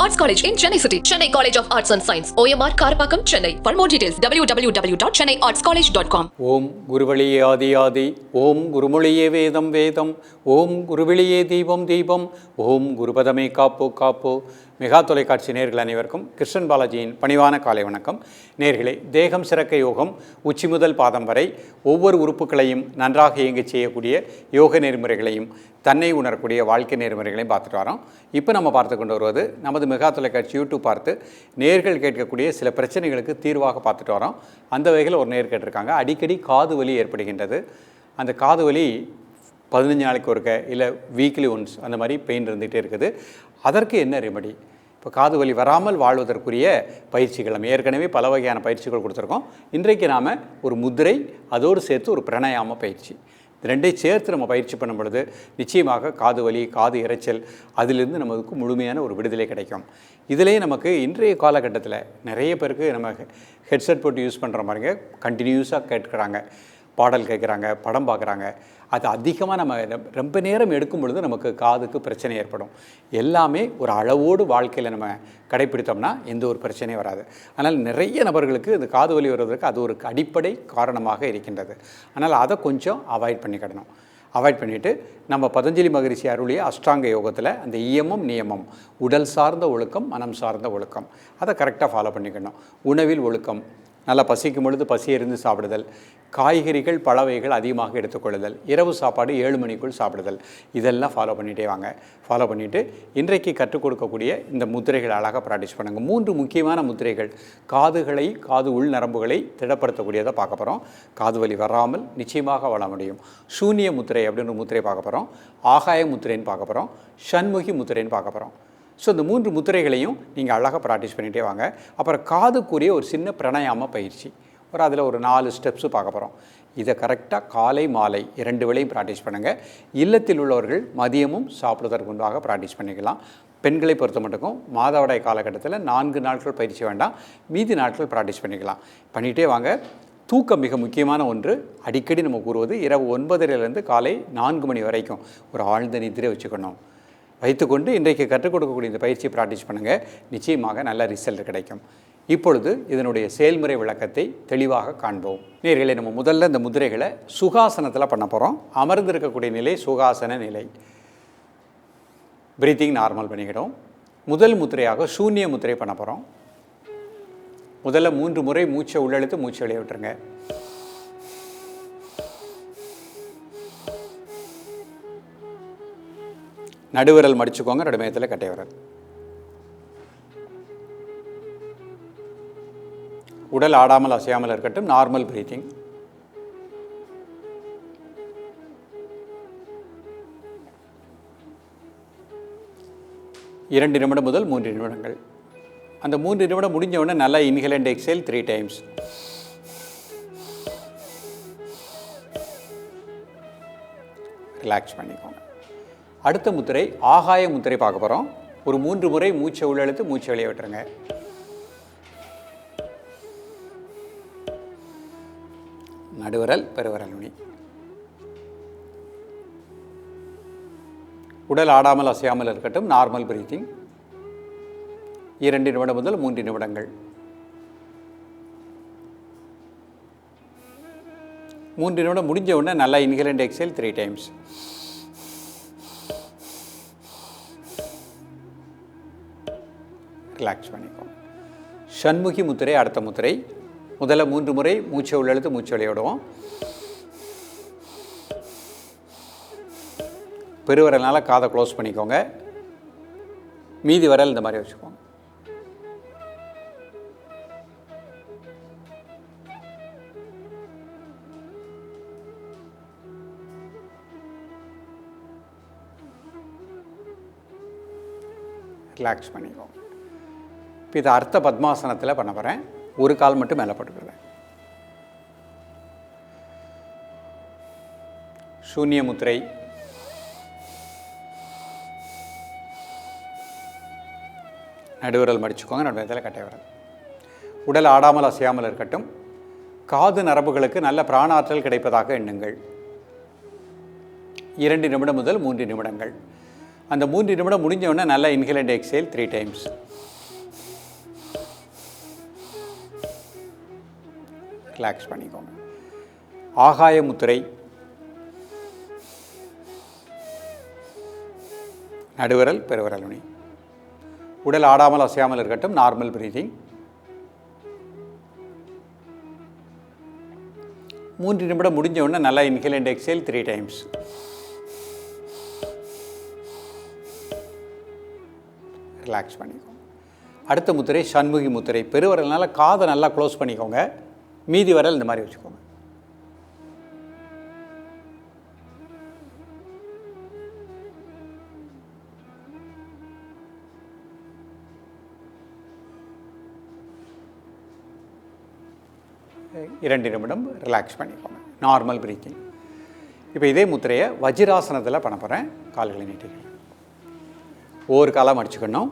Arts College in Chennai City. Chennai College of Arts and Science. OMR Karapakam, Chennai. For more details, www.chennaiartscollege.com. ஓம் குருவழியே ஆதி ஆதி, ஓம் குருமொழியே வேதம் வேதம், ஓம் குருவிழியே தீபம் தீபம், ஓம் குருபதமே காப்போ காப்போ. Mega தொலைக்காட்சி நேயர்கள் அனைவருக்கும் கிருஷ்ணன் பாலாஜியின் பணிவான காலை வணக்கம். நேயர்களே, தேகம் சிறக்க யோகம், உச்சி முதல் பாதம் வரை ஒவ்வொரு உறுப்புகளையும் நன்றாக இயங்கச் செய்யக்கூடிய யோக நெறிமுறைகளையும் தன்னை உணரக்கூடிய வாழ்க்கை நெறிமுறைகளையும் பார்த்துட்டு வரோம். இப்போ நம்ம பார்த்து கொண்டு வருவது நமது மெகா தொலைக்காட்சி யூடியூப் பார்த்து நேயர்கள் கேட்கக்கூடிய சில பிரச்சனைகளுக்கு தீர்வாக பார்த்துட்டு வரோம். அந்த வகையில் ஒரு நேயர் கேட்டிருக்காங்க, அடிக்கடி காது வலி ஏற்படுகின்றது. அந்த காது வலி 15 நாளைக்கு ஒருக்க இல்லை வீக்லி ஒன்ஸ் அந்த மாதிரி பெயின் இருந்துகிட்டே இருக்குது. அதற்கு என்ன ரெமெடி? இப்போ காது வலி வராமல் வாழ்வதற்குரிய பயிற்சிகள் நம்ம ஏற்கனவே பல வகையான பயிற்சிகள் கொடுத்துருக்கோம். இன்றைக்கு நாம் ஒரு முத்திரை, அதோடு சேர்த்து ஒரு பிராணாயாம பயிற்சி, இது ரெண்டையும் சேர்த்து நம்ம பயிற்சி பண்ணும் பொழுது நிச்சயமாக காது வலி, காது இரைச்சல், அதிலிருந்து நமக்கு முழுமையான ஒரு விடுதலை கிடைக்கும். இதிலேயே நமக்கு இன்றைய காலகட்டத்தில் நிறைய பேருக்கு நம்ம ஹெட்செட் போட்டு யூஸ் பண்ணுற மாதிரிங்க கண்டினியூஸாக கேட்குறாங்க, பாடல் கேட்குறாங்க, படம் பார்க்குறாங்க. அது அதிகமாக நம்ம ரொம்ப நேரம் எடுக்கும் பொழுது நமக்கு காதுக்கு பிரச்சனை ஏற்படும். எல்லாமே ஒரு அளவோடு வாழ்க்கையில் நம்ம கடைப்பிடித்தோம்னா எந்த ஒரு பிரச்சனையும் வராது. ஆனால் நிறைய நபர்களுக்கு இந்த காது வலி வருவதற்கு அது ஒரு அடிப்படை காரணமாக இருக்கின்றது. ஆனால் அதை கொஞ்சம் அவாய்ட் பண்ணிக்கிடணும். அவாய்ட் பண்ணிவிட்டு நம்ம பதஞ்சலி மகரிஷி அருளிய அஷ்டாங்க யோகத்தில் அந்த இயமம் நியமம், உடல் சார்ந்த ஒழுக்கம், மனம் சார்ந்த ஒழுக்கம், அதை கரெக்டாக ஃபாலோ பண்ணிக்கணும். உணவில் ஒழுக்கம், நல்லா பசிக்கும் பொழுது பசியறிந்து சாப்பிடுதல், காய்கறிகள் பழவைகள் அதிகமாக எடுத்துக்கொள்ளுதல், இரவு சாப்பாடு 7 மணிக்குள் சாப்பிடுதல், இதெல்லாம் ஃபாலோ பண்ணிகிட்டே வாங்க. ஃபாலோ பண்ணிவிட்டு இன்றைக்கு கற்றுக் கொடுக்கக்கூடிய இந்த முத்திரைகள் அழகாக ப்ராக்டிஸ் பண்ணுங்கள். 3 முக்கியமான முத்திரைகள் காதுகளை, காது உள் நரம்புகளை திடப்படுத்தக்கூடியதை பார்க்க போகிறோம். காது வலி வராமல் நிச்சயமாக வாழ முடியும். சூன்ய முத்திரை அப்படின்ற முத்திரை பார்க்க போகிறோம். ஆகாய முத்திரைன்னு பார்க்க போகிறோம். ஷண்முகி முத்திரைன்னு பார்க்க போகிறோம். ஸோ இந்த 3 முத்திரைகளையும் நீங்கள் அழகாக ப்ராக்டிஸ் பண்ணிகிட்டே வாங்க. அப்புறம் காதுக்குரிய ஒரு சின்ன பிராணாயாம பயிற்சி, அதில் ஒரு 4 ஸ்டெப்ஸு பார்க்க போகிறோம். இதை கரெக்டாக காலை மாலை 2 வேளையும் ப்ராக்டிஸ் பண்ணுங்கள். இல்லத்தில் உள்ளவர்கள் மதியமும் சாப்பிடுவதற்கு முன்பாக ப்ராக்டிஸ் பண்ணிக்கலாம். பெண்களை பொறுத்த மட்டுக்கும் மாதவிடாய் காலகட்டத்தில் 4 நாட்கள் பயிற்சி வேண்டாம், மீதி நாட்கள் ப்ராக்டிஸ் பண்ணிக்கலாம். பண்ணிகிட்டே வாங்க. தூக்கம் மிக முக்கியமான ஒன்று. அடிக்கடி நம்ம கூறுவது இரவு 9:30 காலை 4 மணி வரைக்கும் ஒரு ஆழ்ந்த நிதிரை வச்சுக்கணும். வைத்துக்கொண்டு இன்றைக்கு கற்றுக் கொடுக்கக்கூடிய இந்த பயிற்சியை ப்ராக்டிஸ் பண்ணுங்கள். நிச்சயமாக நல்ல ரிசல்ட் கிடைக்கும். இப்பொழுது இதனுடைய செயல்முறை விளக்கத்தை தெளிவாக காண்போம். நேயர்களே, நம்ம முதல்ல இந்த முதிரைகளை சுகாசனத்தில் பண்ண போகிறோம். அமர்ந்திருக்கக்கூடிய நிலை சுகாசன நிலை. பிரீத்திங் நார்மல் பண்ணிக்கிடும். முதல் முத்திரையாக சூன்ய முத்திரை பண்ண போகிறோம். முதல்ல 3 முறை மூச்சை உள்ளெழுத்து மூச்சை வெளியே விட்டுருங்க. நடுவிரல் மடிச்சுக்கோங்க, நடுமையத்தில் கட்டை விரல். உடல் ஆடாமல் அசையாமல் இருக்கட்டும். Normal breathing. இரண்டு நிமிடம் முதல் 3 நிமிடங்கள். அந்த 3 நிமிடம் முடிஞ்ச உடனே நல்லா inhale and exhale 3 times. Relax பண்ணிக்கோங்க. அடுத்த முத்திரை ஆகாய முத்திரை பார்க்க போகிறோம். ஒரு 3 முறை மூச்சை உள்ளெழுத்து மூச்சை வெளியே விட்டுருங்க. நடுவிரல், பெருவிரல் நுனி. உடல் ஆடாமல் அசையாமல் இருக்கட்டும். Normal breathing. 2 நிமிடம் முதல் 3 நிமிடங்கள். 3 நிமிடம் முடிஞ்ச உடனே நல்லா inhale and exhale 3 times. Relax பண்ணிக்கோங்க. ஷண்முகி முத்திரை அடுத்த முத்திரை. முதல்ல 3 முறை மூச்சை உள்ளெழுத்து மூச்சை வெளியே விடுவோம். பெருவிரல்னால காதை க்ளோஸ் பண்ணிக்கோங்க. மீதி விரல் இந்த மாதிரி வச்சுக்கோங்க. ரிலாக்ஸ் பண்ணிக்கோங்க. இப்போ இதை அர்த்த பத்மாசனத்தில் பண்ண போகிறேன். ஒரு கால் மட்டும் மேலே போட்டுக்கிறேன். சூன்ய முத்திரை. நடுவிரல் மடிச்சுக்கோங்க, நடுவத்தில் கட்டை விரல். உடல் ஆடாமல் அசையாமல் இருக்கட்டும். காது நரம்புகளுக்கு நல்ல பிராணாற்றல் கிடைப்பதாக எண்ணுங்கள். 2 நிமிடம் முதல் 3 நிமிடங்கள். அந்த 3 நிமிடம் முடிஞ்ச உடனே நல்லா inhale and exhale 3 times. Relax பண்ணிக்கோங்க. ஆகாய முத்திரை, நடுவிரல் பெருவிரல் நுனி. உடல் ஆடாமல் அசையாமல் இருக்கட்டும். Normal breathing. 3 நிமிடம் முடிஞ்ச உடனே நல்லா inhale and exhale 3 times. Relax பண்ணிக்கோங்க. அடுத்த முத்திரை சண்முகி முத்திரை. பெருவிரல்னால காதை நல்லா க்ளோஸ் பண்ணிக்கோங்க. மீதி விரல் இந்த மாதிரி வச்சுக்கோங்க. இரண்டு நிமிடம் ரிலாக்ஸ் பண்ணிக்கோங்க. Normal breathing. இப்போ இதே முத்திரையை வஜ்ராசனத்தில் பண்ண போகிறேன். கால்களை நீட்டிக்கணும். ஒவ்வொரு காலாக மடிச்சுக்கணும்.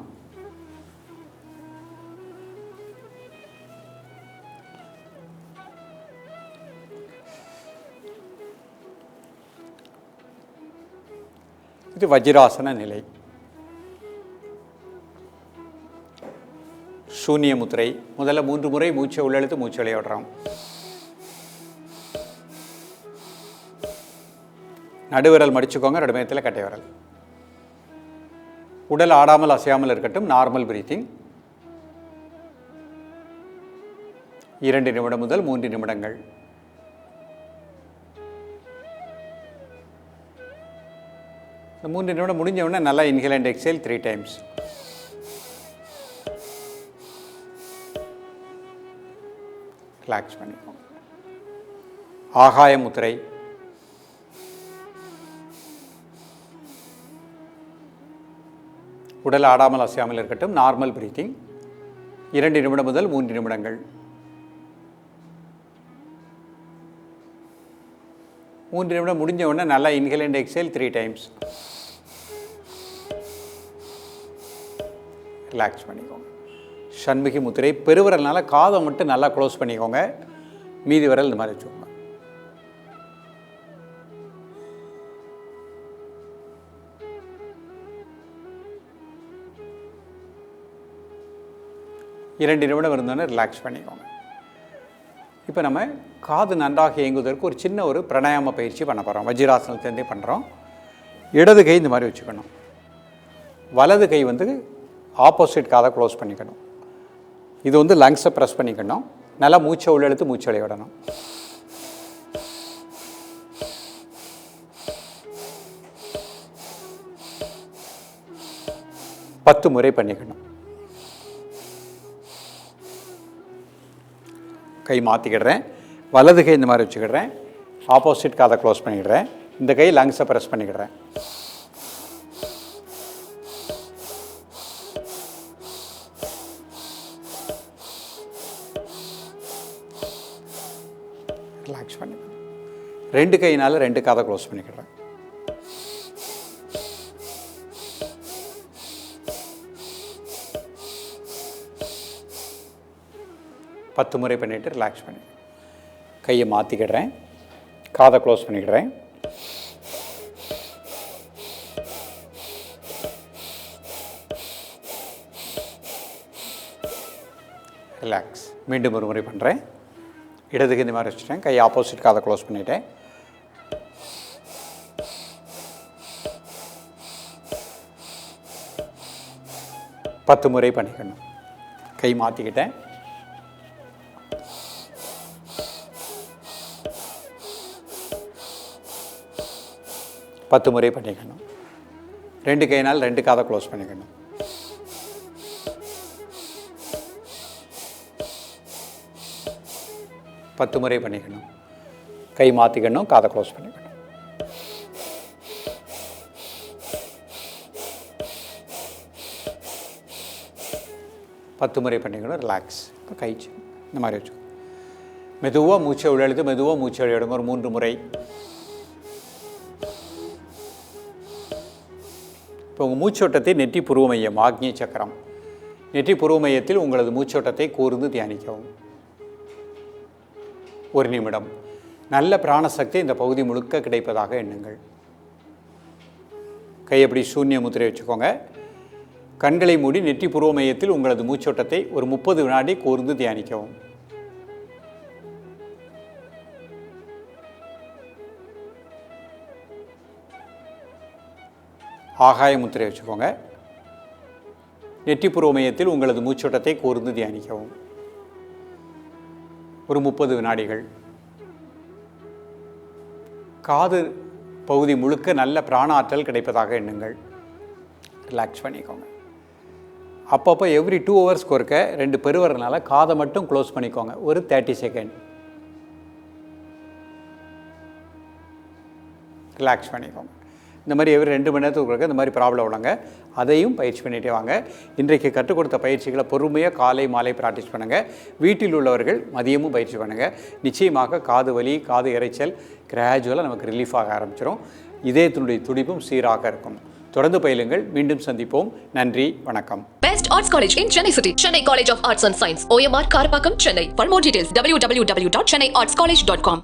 இது வஜ்ராசன நிலை. சூன்ய முத்திரை. முதல்ல 3 முறை மூச்சை உள்ளெழுத்து மூச்சு வெளியே விடுறோம். நடுவிரல் மடிச்சுக்கோங்க. நடுமையத்தில் கட்டை விரல். உடல் ஆடாமல் அசையாமல் இருக்கட்டும். Normal breathing. 2 நிமிடம் முதல் 3 நிமிடங்கள். இந்த 3 நிமிடம் முடிஞ்ச உடனே நல்லா inhale and exhale 3 times. Relax பண்ணிக்கோங்க. ஆகாய முத்திரை. உடல் ஆடாமல் அசையாமல் இருக்கட்டும். Normal breathing. 2 நிமிடம் முதல் 3 நிமிடங்கள். 3 நிமிடம் முடிஞ்ச உடனே நல்லா inhale and exhale 3 times. Relax பண்ணிக்கோங்க. சண்முகி முத்திரை. பெருவிரல்னால காதை மட்டும் நல்லா க்ளோஸ் பண்ணிக்கோங்க. மீதி விரல் இந்த மாதிரி வச்சுக்கோங்க. இரண்டு நிமிடம் இருந்தோன்னே ரிலாக்ஸ் பண்ணிக்கோங்க. இப்போ நம்ம காது நன்றாக இயங்குவதற்கு ஒரு சின்ன ஒரு பிராணாயாம பயிற்சி பண்ண போகிறோம். வஜ்ராசனத்திலேருந்தே பண்ணுறோம். இடது கை இந்த மாதிரி வச்சுக்கணும். வலது கை ஆப்போசிட் காதை க்ளோஸ் பண்ணிக்கணும். இது லங்ஸை ப்ரெஸ் பண்ணிக்கணும். நல்லா மூச்சை உள்ளெழுத்து மூச்சு வெளியே விடணும். பத்து முறை பண்ணிக்கணும். கை மாற்றிக்கிடுறேன். வலது கை இந்த மாதிரி வச்சுக்கிடுறேன். ஆப்போசிட் காதை க்ளோஸ் பண்ணிக்கிடுறேன். இந்த கை லங்ஸை ப்ரெஸ் பண்ணிக்கிடுறேன். ரிலாக்ஸ் பண்ணிக்கணும். 2 கையினால் 2 காதை க்ளோஸ் பண்ணிக்கிடுறேன். பத்து முறை பண்ணிவிட்டு ரிலாக்ஸ் பண்ணி கையை மாற்றிக்கிடுறேன். காதை க்ளோஸ் பண்ணிக்கிடுறேன். ரிலாக்ஸ். மீண்டும் ஒரு முறை பண்ணுறேன். இடதுக்கு இந்த மாதிரி வச்சுட்டேன். கை ஆப்போசிட் காதை க்ளோஸ் பண்ணிவிட்டேன். பத்து முறை பண்ணிக்கணும். கை மாற்றிக்கிட்டேன். பத்து முறை பண்ணிக்கணும். 2 கையினால் 2 காதை க்ளோஸ் பண்ணிக்கணும். பத்து முறை பண்ணிக்கணும். கை மாற்றிக்கணும். காதை க்ளோஸ் பண்ணிக்கணும். பத்து முறை பண்ணிக்கணும். ரிலாக்ஸ். இப்போ கை இந்த மாதிரி வச்சு மெதுவாக மூச்சை உள்ளெழுத்து மெதுவாக மூச்சை வெளியிடுங்க. ஒரு 3 முறை. இப்போ உங்கள் மூச்சோட்டத்தை நெற்றி புருவ மையம், ஆக்ஞை சக்கரம், நெற்றி புருவ மையத்தில் உங்களது மூச்சோட்டத்தை கூர்ந்து தியானிக்கவும். 1 நிமிடம். நல்ல பிராணசக்தி இந்த பகுதி முழுக்க கிடைப்பதாக எண்ணுங்கள். கை எப்படி சூன்ய முத்திரை வச்சுக்கோங்க. கண்களை மூடி நெற்றி புருவ மையத்தில் உங்களது மூச்சோட்டத்தை ஒரு 30 வினாடி கூர்ந்து தியானிக்கவும். ஆகாய முத்திரை வச்சுக்கோங்க. நெற்றிப்புற மையத்தில் உங்களது மூச்சோட்டத்தை கூர்ந்து தியானிக்கவும். ஒரு 30 வினாடிகள். காது பகுதி முழுக்க நல்ல பிராண ஆற்றல் கிடைப்பதாக எண்ணுங்கள். ரிலாக்ஸ் பண்ணிக்கோங்க. அப்பப்போ எவ்ரி 2 ஹவர்ஸ்க்கு ஒருக்க 2 பெருவரனால காதை மட்டும் க்ளோஸ் பண்ணிக்கோங்க. ஒரு 30 செகண்ட். ரிலாக்ஸ் பண்ணிக்கோங்க. இந்த மாதிரி எவ்ரி 2 மணி நேரத்துக்கு ஒருக்க இந்த மாதிரி ப்ராப்ளம் உள்ளவங்க அதையும் பயிற்சி பண்ணிகிட்டே வாங்க. இன்றைக்கு கற்றுக் கொடுத்த பயிற்சிகளை பொறுமையாக காலை மாலை ப்ராக்டிஸ் பண்ணுங்கள். வீட்டில் உள்ளவர்கள் மதியமும் பயிற்சி பண்ணுங்கள். நிச்சயமாக காது வலி, காது இரைச்சல் கிராஜுவலாக நமக்கு ரிலீஃப் ஆக ஆரம்பிச்சிடும். இதயத்தினுடைய துடிப்பும் சீராக இருக்கும். தொடர்ந்து பயிலுங்கள். மீண்டும் சந்திப்போம். நன்றி, வணக்கம். Best Arts College in Chennai City. Chennai College of Arts and Science. OMR Karpakkam, Chennai. For more details, www.chennaiartscollege.com.